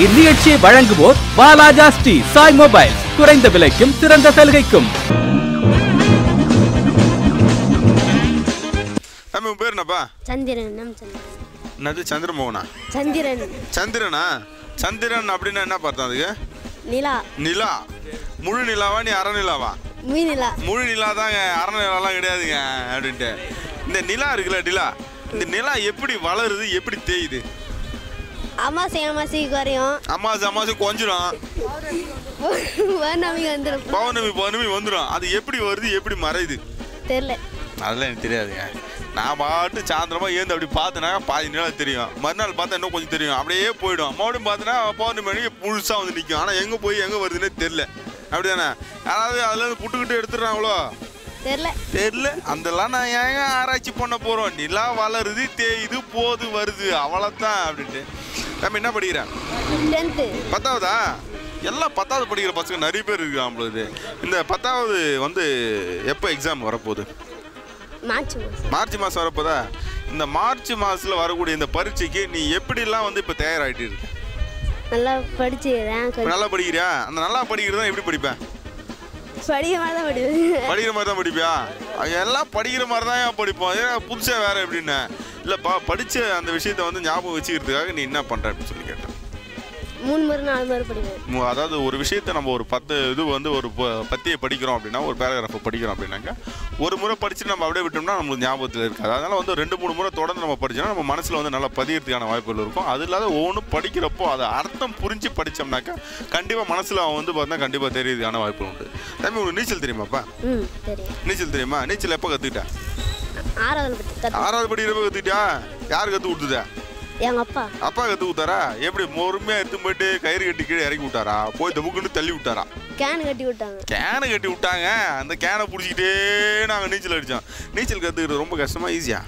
இந்நிகழ்ச்சியை வழங்குவோர் வாலாஜா ஸ்ரீ சாய் மொபைல்ஸ். குறைந்த விலைக்கும் சிறந்த சலுகைக்கும். பேர் என்னப்பா? சந்திரன். என்னது சந்திரமோகனா? சந்திரன். சந்திரனா? சந்திரன் அப்படின்னா என்ன பார்த்தா? அதுக்கு நிலா. நிலா. முழு நிலாவா நீ அரை நிலாவா? நிலா. முழு நிலா தாங்க, அரை நிலாலாம் கிடையாதுங்க அப்படின்ட்டு. இந்த நிலா இருக்குல்ல, நிலா, இந்த நிலா எப்படி வளருது, எப்படி தேயுது? அமாவாசை குறையும், அமாவாசை கொஞ்சிடும், பௌர்ணமி வந்துடும். அது எப்படி வருது, எப்படி மறையுது தெரியல. அதெல்லாம் எனக்கு தெரியாதுங்க. நான் பாட்டு சாயந்தரமா ஏந்து அப்படி பார்த்தேன்னா பாதி நிலம் தெரியும், மறுநாள் பார்த்தா இன்னும் கொஞ்சம் தெரியும், அப்படியே போயிடும். மறுபடியும் பார்த்தோன்னா பௌர்ணமி மணிக்கு முழுசாக வந்து நிற்கும். ஆனால் எங்கே போய் எங்கே வருதுன்னே தெரில. அப்படிதானே? யாராவது அதுலேருந்து புட்டுக்கிட்டு எடுத்துடுறாங்களோ தெரியல. அதெல்லாம் நான் ஏங்க ஆராய்ச்சி பண்ண போகிறோம்? நிலா வளருது, தேயுது, போது, வருது, அவ்வளோதான் அப்படின்ட்டு. நம்ம என்ன படிக்கிறேன்? 10ஆவதா? எல்லாம் 10ஆவது படிக்கிற பசங்க நிறைய பேர் இருக்கு நம்மளுது. இந்த 10ஆவது வந்து எப்போ எக்ஸாம் வரப்போகுது? மார்ச் மாதம் வரப்போதா? இந்த மார்ச் மாதத்தில் வரக்கூடிய இந்த பரீட்சைக்கு நீ எப்படிலாம் வந்து இப்போ தயாராகிட்டு இருக்க? நல்லா படிச்சுக்கிறேன். நல்லா படிக்கிறியா? அந்த நல்லா படிக்கிறதா எப்படி படிப்பேன்? படிக்கிற மாதிரி தான் படிப்பியா? எல்லாம் படிக்கிற மாதிரி தான் படிப்போம். ஏன்னா புதுசாக வேற எப்படின்னு இல்லைப்பா, படித்த அந்த விஷயத்த வந்து ஞாபகம் வச்சுக்கிறதுக்காக நீ என்ன பண்ணுற அப்படின்னு சொல்லி கேட்டேன். 3 முறை 4 முறை படிப்பேன். அதாவது ஒரு விஷயத்தை நம்ம ஒரு 10 இது வந்து ஒரு பத்தியை படிக்கிறோம் அப்படின்னா, ஒரு பேராகிராஃபை படிக்கிறோம் அப்படின்னாக்கா, ஒரு முறை படிச்சுட்டு நம்ம அப்படியே விட்டோம்னா நம்மளுக்கு ஞாபகத்தில் இருக்காது. அதனால் வந்து 2-3 முறை தொடர்ந்து நம்ம படிச்சோம்னா நம்ம மனசில் வந்து நல்லா பதியறதுக்கான வாய்ப்புகள் இருக்கும். அது இல்லாத ஒவ்வொன்றும் படிக்கிறப்போ அதை அர்த்தம் புரிஞ்சு படித்தோம்னாக்கா கண்டிப்பாக மனசில் அவன் வந்து பார்த்தா கண்டிப்பாக தெரியறதுக்கான வாய்ப்புகள் உண்டு. தம்பி, உங்களுக்கு நீச்சல் தெரியுமாப்பா? நீச்சல் தெரியுமா? நீச்சல் எப்போ கற்றுக்கிட்டா? 6ஆவது படிக்கிறப்ப கற்றுக்கிட்டா? யார் கற்றுக் கொடுத்துதா? எங்க அப்பா. அப்பா கத்து விட்டாரா? எப்படி பொறுமையா எடுத்து போயிட்டு கயிறு கட்டி கீழே இறக்கி விட்டாரா? போய் தப்புக்குன்னு தள்ளி விட்டாரா? கேன் கட்டி விட்டாங்க. கேனை கட்டி விட்டாங்க. அந்த கேனை பிடிச்சிக்கிட்டே நாங்கள் நீச்சல் அடித்தோம். நீச்சல் கற்றுக்கிட்டு ரொம்ப கஷ்டமா ஈஸியா?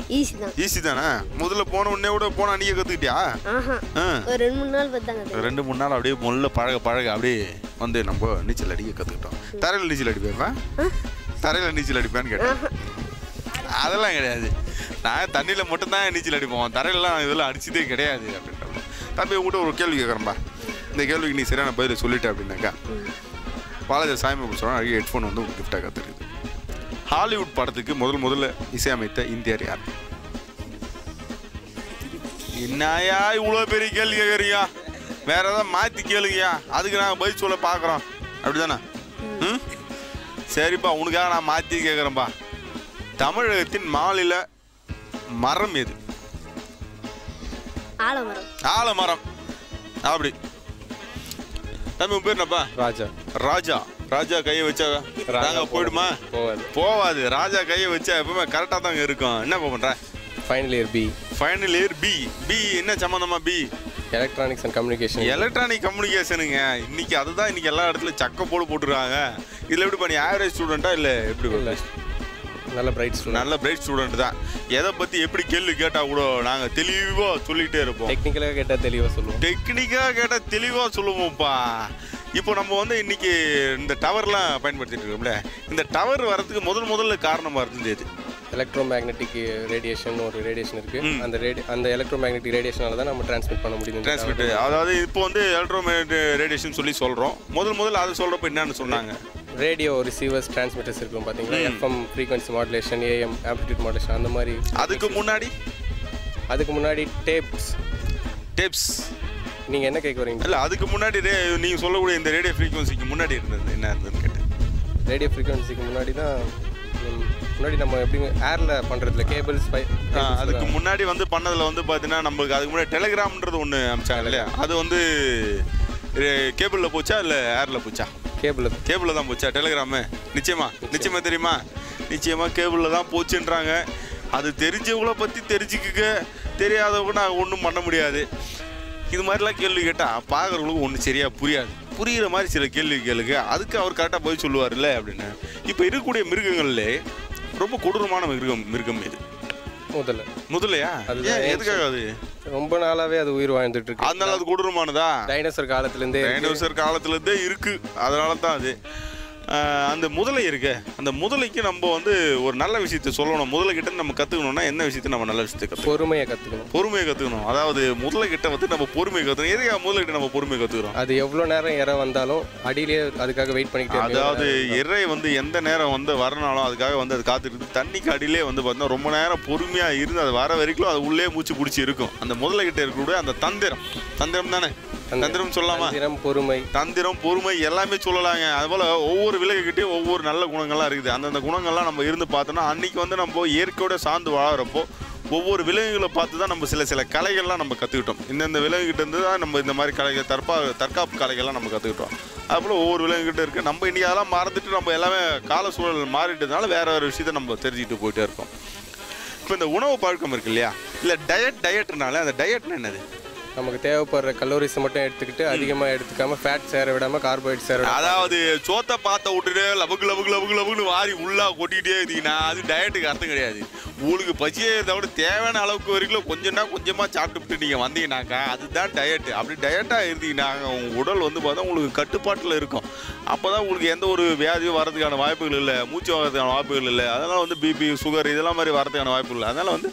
ஈஸி தானே. முதல்ல போன உடனே கூட போனா நீங்க கற்றுக்கிட்டியா? ஒரு 2-3 நாள் பார்த்தாங்க. 2-3 நாள் அப்படியே முள்ள பழக அப்படியே வந்து நம்ம நீச்சல் அடிக்க கற்றுக்கிட்டோம். தரையில் நீச்சல் அடிப்பேன். தரையில் நீச்சல் அடிப்பேன்னு கேட்டேன். அதெல்லாம் கிடையாது. நான் தண்ணியில் மட்டும்தான் நீச்சல் அடிப்போம், தரையிலாம் இதெல்லாம் அடிச்சதே கிடையாது அப்படின்ற. தம்பி, உங்கள்கிட்ட ஒரு கேள்வி கேட்குறேன்பா. இந்த கேள்விக்கு நீ சரியான பதில் சொல்லிட்டேன் அப்படின்னாக்கா வாலாஜா சாமி சொல்கிறோம் அழகிய ஹெட்ஃபோன் வந்து உங்களுக்கு கிஃப்டாக கற்றுருக்குது. ஹாலிவுட் படத்துக்கு முதல்ல இசையமைத்த இந்தியர் யார்? என்னையா இவ்வளோ பெரிய கேள்வி கேட்குறியா? வேற ஏதாவது மாற்றி கேளுங்கயா, அதுக்கு நாங்கள் பதில் சொல்ல பார்க்குறோம். அப்படி தானே? சரிப்பா, உனக்காக நான் மாற்றி கேட்குறேன்ப்பா. தமிழகத்தின் மாநில மரம் எது? ஆலமரம். அப்படி. தம்பி, உன் பேர் என்னப்பா? ராஜா கையை வச்சா நாங்க போயிடுமா? போவாது. ராஜா கையை வச்சா எப்பவுமே கரெக்டாக தாங்க இருக்கும். என்ன பண்ற? Final year B. என்ன சம்பந்தமா B? Electronics and communication. Electronic கம்யூனிகேஷனுங்க. இன்னைக்கு அதுதான் இன்னைக்கு எல்லா இடத்துலையும் சக்க போட்டுருக்காங்க. இதில் எப்படி பண்ணி ஆவரேஜ் ஸ்டூடெண்ட்டா இல்லை எப்படி? நல்ல பிரைட் ஸ்டூடெண்ட் தான். எதை பற்றி எப்படி கேள்வி கேட்டால் கூட நாங்கள் தெளிவாக சொல்லிகிட்டே இருப்போம். டெக்னிக்கலாக கேட்டால் தெளிவாக சொல்லுவோம்ப்பா. இப்போ நம்ம வந்து இன்னைக்கு இந்த டவர்லாம் பயன்படுத்திட்டு இருக்கோம்ல, இந்த டவர் வரதுக்கு முதல்ல காரணமாக இருந்தது எது? எலக்ட்ரோ மேக்னெட்டிக் ரேடியேஷன் ஒரு ரேடியேஷன் இருக்குது. அந்த எலக்ட்ரோ மேக்னெட்டிக் ரேடியேஷனால தான் நம்ம டிரான்ஸ்மிட் பண்ண முடியும். அதாவது இப்போ வந்து எலக்ட்ரோ மேக்னெட்டிக் ரேடியேஷன் சொல்லி சொல்கிறோம். முதல்ல அதை சொல்கிறப்ப என்னன்னு சொன்னாங்க? ரேடியோ ரிசீவர்ஸ் டிரான்ஸ்மிட்டர்ஸ் இருக்கும் பார்த்தீங்களா, FM frequency modulation, AM amplitude modulation, அந்த மாதிரி. அதுக்கு முன்னாடி டேப்ஸ். நீங்கள் என்ன கேட்க வரீங்க? இல்லை, அதுக்கு முன்னாடி நீங்கள் சொல்லக்கூடிய இந்த ரேடியோ ஃப்ரீக்வன்சிக்கு முன்னாடி இருந்தது என்ன இருந்ததுன்னு கேட்டேன். ரேடியோ ஃப்ரீக்வன்சிக்கு முன்னாடி நம்ம எப்படி ஏரில் பண்ணுறதுல கேபிள்ஸ். அதுக்கு முன்னாடி வந்து பண்ணதில் வந்து பார்த்தீங்கன்னா நம்மளுக்கு அதுக்கு முன்னாடி டெலிகிராம்ன்றது ஒன்று அமிச்சாங்க இல்லையா? அது வந்து கேபிளில் போச்சா இல்லை ஏரில் போச்சா? கேபிளில் தான் போச்சா டெலிகிராமு? நிச்சயமா தெரியுமா? நிச்சயமாக கேபிளில் தான் போச்சுன்றாங்க. அது தெரிஞ்சவங்கள பற்றி தெரிஞ்சுக்க, தெரியாதவங்க நாங்கள் ஒன்றும் பண்ண முடியாது. இது மாதிரிலாம் கேள்வி கேட்டால் பார்க்குறவங்களுக்கு ஒன்றும் சரியாக புரியாது. புரிகிற மாதிரி சில கேள்வி கேளுங்க, அதுக்கு அவர் கரெக்டாக பதில் சொல்லுவார்ல அப்படின்னு. இப்போ இருக்கக்கூடிய மிருகங்கள்லே ரொம்ப கொடூரமான மிருகம் எது? முதலையா? அதுதான். எதுக்காக? அது ரொம்ப நாளாவே அது உயிர் வாழ்ந்துட்டு இருக்கு, அதனால அது கொடூரமானதா? டைனோசர் காலத்திலேருந்தே இருக்கு, அதனால தான் அது. அந்த முதலை இருக்கு, அந்த முதலைக்கு நம்ம வந்து ஒரு நல்ல விஷயத்தை சொல்லணும். முதலைக்கிட்ட நம்ம கற்றுக்கணும்னா என்ன விஷயத்தை நம்ம நல்ல விஷயத்தை கற்றுக்கணும்? பொறுமையை கற்றுக்கணும். பொறுமையை கற்றுக்கணும். அதாவது முதலைக்கிட்ட வந்து நம்ம பொறுமையை கற்றுக்கணும். எதுக்காக முதலைக்கிட்ட நம்ம பொறுமையை கற்றுக்கிறோம்? அது எவ்வளோ நேரம் இறை வந்தாலும் அடியிலேயே அதுக்காக வெயிட் பண்ணிக்கிட்டே. அதாவது இறை வந்து எந்த நேரம் வந்து வரனாலும் அதுக்காக வந்து அது காத்துட்டு தண்ணிக்கு அடியிலே வந்து பார்த்தீங்கன்னா ரொம்ப நேரம் பொறுமையாக இருந்து அது வர வரைக்கும் அது உள்ளே மூச்சு பிடிச்சி இருக்கும். அந்த முதலைக்கிட்ட இருக்கக்கூடிய அந்த தந்திரம் தானே, தந்திரம் சொல்லலாமா? தந்திரம் பொறுமை எல்லாமே சொல்லலாங்க. அதுபோல் ஒவ்வொரு விலங்குகிட்டையும் ஒவ்வொரு நல்ல குணங்கள்லாம் இருக்குது. அந்தந்த குணங்கள்லாம் நம்ம இருந்து பார்த்தோன்னா அன்றைக்கி வந்து நம்ம இயற்கையோட சார்ந்து வாழறப்போ ஒவ்வொரு விலங்குகளை பார்த்து தான் நம்ம சில கலைகள்லாம் நம்ம கற்றுக்கிட்டோம். இந்தந்த விலங்குகிட்ட இருந்து தான் நம்ம இந்த மாதிரி கலைகள் தற்காப்பு கலைகள்லாம் நம்ம கற்றுக்கிட்டோம். அதுபோல் ஒவ்வொரு விலங்குகிட்ட இருக்குது. நம்ம இன்றைக்கி அதெல்லாம் மறந்துட்டு நம்ம எல்லாமே கால சூழல் மாறிட்டதுனால வேறு விஷயத்தை நம்ம தெரிஞ்சுக்கிட்டு போயிட்டே இருக்கோம். இப்போ இந்த உணவு பழக்கம் இருக்கு இல்லையா, இல்லை டயட்னால அந்த டயட்னா என்னது? நமக்கு தேவைப்படுற கலோரிஸ் மட்டும் எடுத்துக்கிட்டு அதிகமாக எடுத்துக்காம ஃபேட் சேர விடாமல் கார்போஹைட்ரேட் சேர விடாமல், அதாவது சோத்தை பார்த்த விட்டுட்டு லபுக்கு வாரி உள்ளாக கொட்டிகிட்டே இருந்தீங்கன்னா அது டயட்டுக்கு அர்த்தம் கிடையாது. உங்களுக்கு பசியே இருந்தால் கூட தேவையான அளவுக்கு வரைக்கும் கொஞ்சமாக சாப்பிட்டுட்டு நீங்கள் வந்தீங்கன்னாக்கா அதுதான் டயட்டு. அப்படி டயட்டாக இருந்தீங்கன்னாங்க உங்கள் உடல் வந்து பார்த்தா உங்களுக்கு கட்டுப்பாட்டில் இருக்கும். அப்போ தான் உங்களுக்கு எந்த ஒரு வியாதியும் வரதுக்கான வாய்ப்புகள் இல்லை, மூச்சு வாங்கிறதுக்கான வாய்ப்புகள் இல்லை. அதனால் வந்து பிபி சுகர் இதெல்லாம் மாதிரி வரதுக்கான வாய்ப்புகள் இல்லை. அதனால் வந்து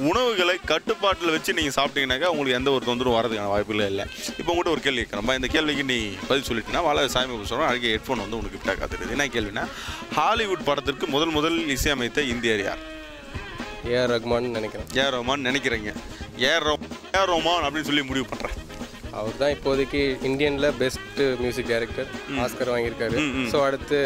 உணவுகளை கட்டுப்பாட்டில் வச்சு நீங்கள் சாப்பிட்டீங்கன்னாக்கா உங்களுக்கு எந்த ஒரு தொந்தரவும் வரதுக்கான வாய்ப்புகளே இல்லை. இப்போ உங்கள்கிட்ட ஒரு கேள்வி கேட்குறேன். இந்த கேள்விக்கு நீ பதில் சொல்லிட்டுனா வாழ சாமி சொல்கிறோம். அழகிய ஹெட்ஃபோன் வந்து உனக்கு கிஃப்டாக காத்துருது. என்ன கேள்வினா, ஹாலிவுட் படத்திற்கு முதல் இசையமைத்த இந்தியர் யார்? ஏஆர் ரஹ்மான் நினைக்கிறேன். ஏஆர் ரஹ்மான் நினைக்கிறீங்க? ஏஆர் ரஹ்மான் அப்படின்னு சொல்லி முடிவு பண்ணுறேன். அவர் தான் இப்போதைக்கு இந்தியனில் பெஸ்ட்டு மியூசிக் டைரக்டர், ஆஸ்கர் வாங்கியிருக்காரு. ஸோ அடுத்து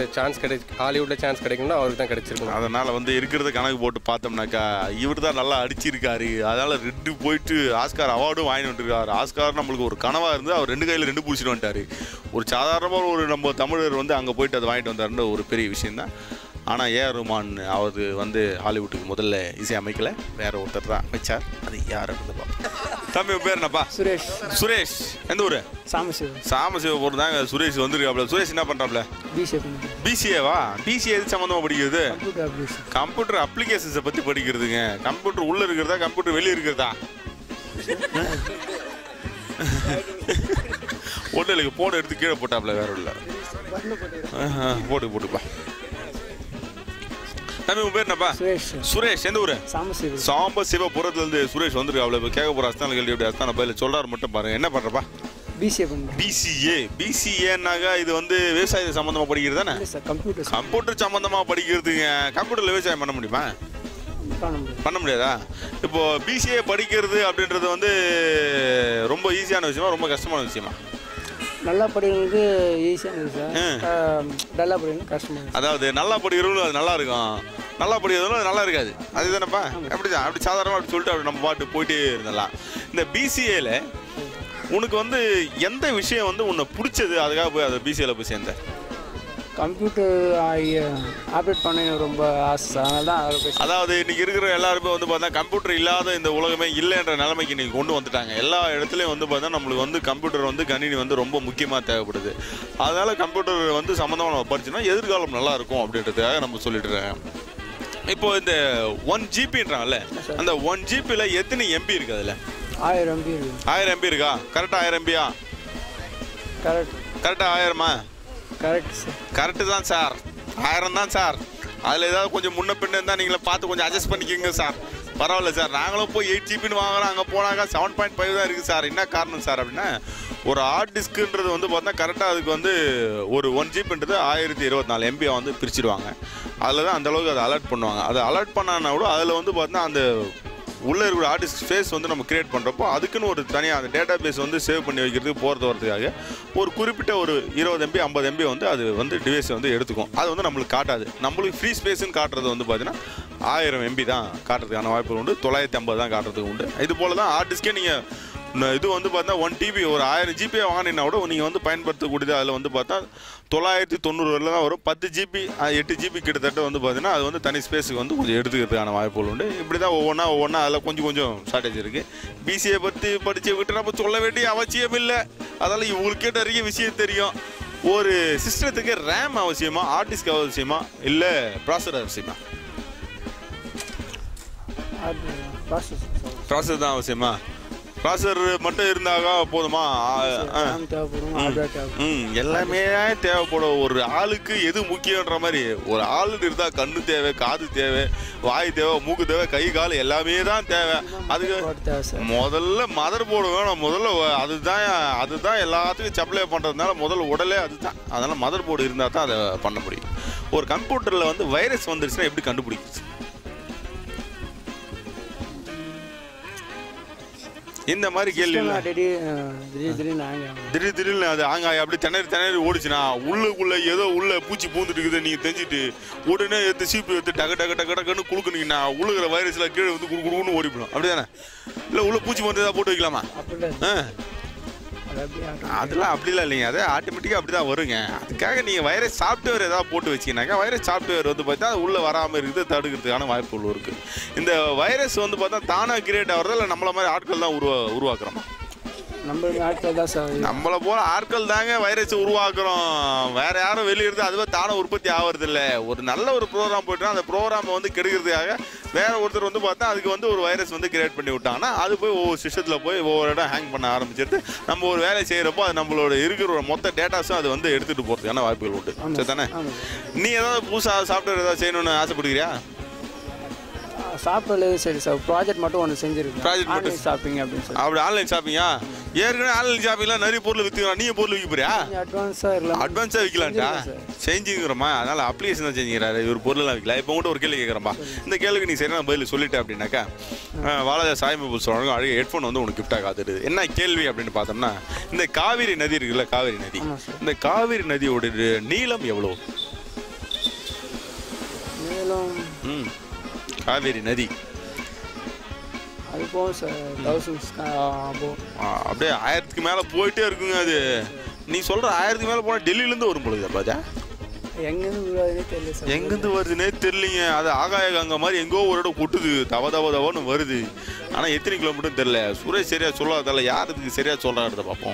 ஹாலிவுட்டில் சான்ஸ் கிடைக்கணும்னா அவருக்கு தான் கிடைச்சிருக்கணும். அதனால் வந்து இருக்கிறத கணக்கு போட்டு பார்த்தோம்னாக்கா இவர் தான் நல்லா அடிச்சிருக்காரு. அதனால் 2 போயிட்டு ஆஸ்கார் அவார்டும் வாங்கிட்டு வந்துருக்காரு. ஆஸ்கார் நம்மளுக்கு ஒரு கனவாக இருந்து அவர் 2 கையில் 2 பிடிச்சிட்டு வந்துட்டார். ஒரு சாதாரணமாக ஒரு நம்ம தமிழர் வந்து அங்கே போயிட்டு அதை வாங்கிட்டு வந்தாருன்ற ஒரு பெரிய விஷயந்தான். ஆனால் ஏஆர் ரஹ்மான் அவர் வந்து ஹாலிவுட்டுக்கு முதல்ல இசை அமைக்கலை, வேற ஒருத்தர் தான் அமைச்சார். அது யார் அப்படின்னு பார்ப்போம். தம்பி பேர் என்னப்பா? சுரேஷ். எந்த ஊர்? சாமசிவபுரம் தாங்க. சுரேஷ் வந்துருக்காப்ல. சுரேஷ் என்ன பண்ணுறாப்ல? பிசிஏவா? பிசிஏ எது சம்மந்தமாக படிக்கிறது? கம்ப்யூட்டர் அப்ளிகேஷன்ஸை பற்றி படிக்கிறதுங்க. கம்ப்யூட்டர் உள்ளே இருக்கிறதா கம்ப்யூட்டர் வெளியே இருக்கிறதா? ஒன்றும் போட எடுத்து கீழே போட்டாப்ல, வேற இல்லை. போட்டுப்பா. தம்பி உன் பேர் என்னப்பா? சுரேஷ். எந்த ஊரு? சாம்பசிவபுரத்துலேருந்து சுரேஷ் வந்துருக்காப்ல. இப்போ கேட்க போகிற அஸ்தான கேள்வி எப்படி அஸ்தான பயில சொல்கிறாரு மட்டும் பாருங்க. என்ன பண்ணுறப்பா? பிசிஏன்னாக்கா இது வந்து விவசாயத்தை சம்மந்தமாக படிக்கிறது தானே? கம்ப்யூட்டர் சம்மந்தமாக படிக்கிறதுங்க. கம்ப்யூட்டரில் விவசாயம் பண்ண முடியுமா? பண்ண முடியாதா? இப்போ பிசிஏ படிக்கிறது அப்படின்றது வந்து ரொம்ப ஈஸியான விஷயமா ரொம்ப கஷ்டமான விஷயமா? நல்லா படிக்கிறது ஈஸியானது சார், நல்லா படிக்கிறது கஷ்டமாக. அதாவது நல்லா படிக்கிறவங்களும் அது நல்லா இருக்கும், நல்லா படிக்கிறவங்களும் அது நல்லா இருக்காது. அதுதானப்பா? அப்படிதான். அப்படி சாதாரணமாக அப்படி சொல்லிட்டு அப்படி நம்ம பாட்டு போயிட்டே இருந்தலாம். இந்த பிசிஏல உனக்கு வந்து எந்த விஷயம் வந்து உன்னை பிடிச்சது, அதுக்காக போய் அதை பிசிஏல போய் சேர்ந்த? கம்ப்யூட்டர் ஆப்ரேட் பண்ண ரொம்ப ஆசை, அதனால தான் அதில் போய். அதாவது இன்றைக்கி இருக்கிற எல்லாருமே வந்து பார்த்தா கம்ப்யூட்டர் இல்லாத இந்த உலகமே இல்லைன்ற நிலைமைக்கு இன்றைக்கி கொண்டு வந்துட்டாங்க. எல்லா இடத்துலையும் வந்து பார்த்தா நம்மளுக்கு வந்து கம்ப்யூட்டர் வந்து கணினி வந்து ரொம்ப முக்கியமாக தேவைப்படுது. அதனால் கம்ப்யூட்டர் வந்து சம்மந்தமாக நம்ம படிச்சோன்னா எதிர்காலம் நல்லாயிருக்கும் அப்படின்றதுக்காக நம்ம சொல்லிட்டுருக்கேன். இப்போது இந்த 1 GBன்றாங்கல்ல, அந்த 1 GBயில் எத்தனை MB இருக்குது? அதில் 1000 MB இருக்குது. 1000 MB இருக்கா? கரெக்டாக 1000 MBயா? கரெக்டாக 1000மா? Correct sir. கரெக்டு தான் சார், 1000 தான் சார். அதில் ஏதாவது கொஞ்சம் முன்ன பின்ன இருந்தால் நீங்களே பார்த்து கொஞ்சம் அட்ஜஸ்ட் பண்ணிக்கோங்க சார். பரவாயில்ல சார், நாங்களும் போய் 8 GBன்னு வாங்குறோம், அங்கே போனாக்கா 7.5 தான் இருக்குது சார். என்ன காரணம் சார் அப்படின்னா, ஒரு ஹார்ட் டிஸ்க்குன்றது வந்து பார்த்தா கரெக்டாக அதுக்கு வந்து ஒரு 1 GBன்றது 1024 MB வந்து பிரிச்சுடுவாங்க. அதில் தான் அந்தளவுக்கு அதை அலர்ட் பண்ணுவாங்க. அதை அலர்ட் பண்ணான்னா கூட அதில் வந்து பார்த்தீங்கன்னா அந்த உள்ளே இருக்கிற ஹார்ட் டிஸ்க் ஸ்பேஸ் வந்து நம்ம கிரியேட் பண்ணுறப்போ அதுக்குன்னு ஒரு தனியாக அந்த டேட்டா பேஸ் வந்து சேவ் பண்ணி வைக்கிறதுக்கு போகிறது வரதுக்காக ஒரு குறிப்பிட்ட ஒரு 20 MB 50 MB வந்து அது வந்து டிவைஸ் வந்து எடுத்துக்கும். அது வந்து நம்மளுக்கு காட்டாது. நம்மளுக்கு ஃப்ரீ ஸ்பேஸ்ன்னு காட்டுறது வந்து பார்த்தீங்கன்னா 1000 MB தான் காட்டுறதுக்கான வாய்ப்புகள் உண்டு, 950 தான் காட்டுறதுக்கு உண்டு. இது போல் தான் ஹார்ட் டிஸ்கே நீங்கள் இது வந்து பார்த்தா 1 TB ஒரு 1000 GB வாங்கினீங்கன்னா கூட நீங்கள் வந்து பயன்படுத்தக்கூடியது. அதில் வந்து பார்த்தா 990 வரல தான் வரும். 10 GB 8 GB கிட்டத்தட்ட வந்து பார்த்தீங்கன்னா அது வந்து தனி ஸ்பேஸுக்கு வந்து கொஞ்சம் எடுத்துக்கிறதுக்கான வாய்ப்புகள் உண்டு. இப்படி தான் ஒவ்வொன்றா அதில் கொஞ்சம் ஷார்ட்டேஜ் இருக்குது. பிசிஏ பற்றி படித்து விட்டு நம்ம சொல்ல வேண்டிய அவசியம் இல்லை. அதனால் இவங்களுக்கே நிறைய விஷயம் தெரியும். ஒரு சிஸ்டத்துக்கு ரேம் அவசியமா, ஹார்ட் டிஸ்க் அவசியமா, இல்லை ப்ராசஸர் அவசியமா? ப்ராசஸர் தான் அவசியமா? ப்ராசர் மட்டும் இருந்தாக போதுமா? எல்லாமே தேவைப்படும். ஒரு ஆளுக்கு எது முக்கியன்ற மாதிரி ஒரு ஆளு இருந்தா கண்ணு தேவை, காது தேவை, வாய் தேவை, மூக்கு தேவை, கை கால் எல்லாமே தான் தேவை. அதுக்கு முதல்ல மதர் போர்டு வேணும். முதல்ல அதுதான் எல்லாத்துக்கும் சப்ளை பண்றதுனால முதல்ல உடலே அதுதான். அதனால மதர் போர்டு இருந்தா தான் அதை பண்ண முடியும். ஒரு கம்ப்யூட்டர்ல வந்து வைரஸ் வந்துருச்சுன்னா எப்படி கண்டுபிடிக்குது? இந்த மாதிரி கேள்வி திடீர்னு அது ஆங்காய் அப்படி திணறி ஓடிச்சுனா உள்ளுக்குள்ள ஏதோ உள்ள பூச்சி பூந்துட்டு இருக்குது நீங்க தெரிஞ்சுட்டு உடனே எடுத்து சீப்பு எடுத்து டக்குன்னு குளுக்குனீங்கன்னா உள்ளுக்கிற வைரஸ்ல கீழே வந்து குடுக்குன்னு ஓடிப்படும். அப்படிதானே? இல்லை உள்ள பூச்சி மருந்து ஏதாவது போட்டு வைக்கலாமா? அதெல்லாம் அப்படிலாம் இல்லைங்க. அது ஆட்டோமேட்டிக்காக அப்படி தான் வருங்க. அதுக்காக நீங்கள் வைரஸ் சாஃப்ட்வேர் ஏதாவது போட்டு வச்சிங்கனாக்கா வைரஸ் சாஃப்ட்வேர் வந்து பார்த்தா அது உள்ளே வராமல் இருக்குது, தடுக்கிறதுக்கான வாய்ப்புகள் இருக்குது. இந்த வைரஸ் வந்து பார்த்தா தானாக கிரியேட் ஆகிறதா இல்லை நம்மள மாதிரி ஆட்கள் தான் உருவாக்குறோமா? நம்மளை போல ஆட்கள் தாங்க வைரஸ் உருவாக்குறோம். வேற யாரும் வெளியிருந்து அதுவே தானே உற்பத்தி ஆகிறது இல்லை. ஒரு நல்ல ஒரு ப்ரோக்ராம் போயிட்டோம்னா அந்த ப்ரோக்ராமை வந்து கெடுக்கிறதுக்காக வேற ஒருத்தர் வந்து பார்த்தா அதுக்கு வந்து ஒரு வைரஸ் வந்து கிரியேட் பண்ணி விட்டாங்கன்னா அது போய் ஒவ்வொரு சிஸ்டத்தில் போய் ஒவ்வொரு இடம் ஹேங் பண்ண ஆரம்பிச்சிருது. நம்ம ஒரு வேலை செய்கிறப்போ அது நம்மளோட இருக்கிற மொத்த டேட்டாஸும் அது வந்து எடுத்துகிட்டு போகிறதுக்கான வாய்ப்புகள் உண்டு. சரி தானே? நீ ஏதாவது புதுசாக சாஃப்ட்வேர் ஏதாவது செய்யணும்னு ஆசைப்படுகிறியா? சாப்பிடல சரி சார். ப்ராஜெக்ட் மட்டும் ஒன்று செஞ்சிருக்கு. ப்ராஜெக்ட் மட்டும் ஷாப்பிங் அப்படின்னு சொல்லி. அப்படி ஆன்லைன் ஷாப்பிங்கா? ஏற்கனவே ஆன்லைன் ஷாப்பிங்லாம் நிறைய பொருள் விற்கிறோம். நீங்கள் பொருள் விற்க போறியா? அட்வான்ஸாக விற்கலான்ட்டா செஞ்சுக்கிறோமா? அதனால் அப்ளிகேஷன் தான் செஞ்சுக்கிறாரு இவர், பொருளெல்லாம் விற்கலாம். இப்போ உங்கள்கிட்ட ஒரு கேள்வி கேட்குறப்பா. இந்த கேள்விக்கு நீ சரியான பதில் சொல்லிட்டேன் அப்படின்னாக்கா வாலாஜா சாய் மொபைல்ஸ் சொல்கிறாங்க அழகிய ஹெட்ஃபோன் வந்து உனக்கு கிஃப்டாக காத்துடுது. என்ன கேள்வி அப்படின்னு பார்த்தோம்னா, இந்த காவிரி நதி இருக்குல்ல, காவிரி நதி, இந்த காவிரி நதியோட நீளம் எவ்வளோ? நீளம் காவேரி நதி அது போகும் சார். அப்படியே 1000க்கு மேலே போயிட்டே இருக்குங்க. அது நீ சொல்கிற 1000க்கு மேலே போனால் டெல்லியிலேருந்து வரும் பொழுது பாஜா. எங்கேருந்து வருதுன்னே தெரியலிங்க. அது ஆகாய கங்கை மாதிரி எங்கோ ஒரு இடம் கொட்டுது, தவன்னு வருது. ஆனால் எத்தனை கிலோமீட்டர்னு தெரியல. சுரேஷ் சரியாக சொல்லாததால யார் இதுக்கு சரியாக சொல்கிறாரு பார்ப்போம்.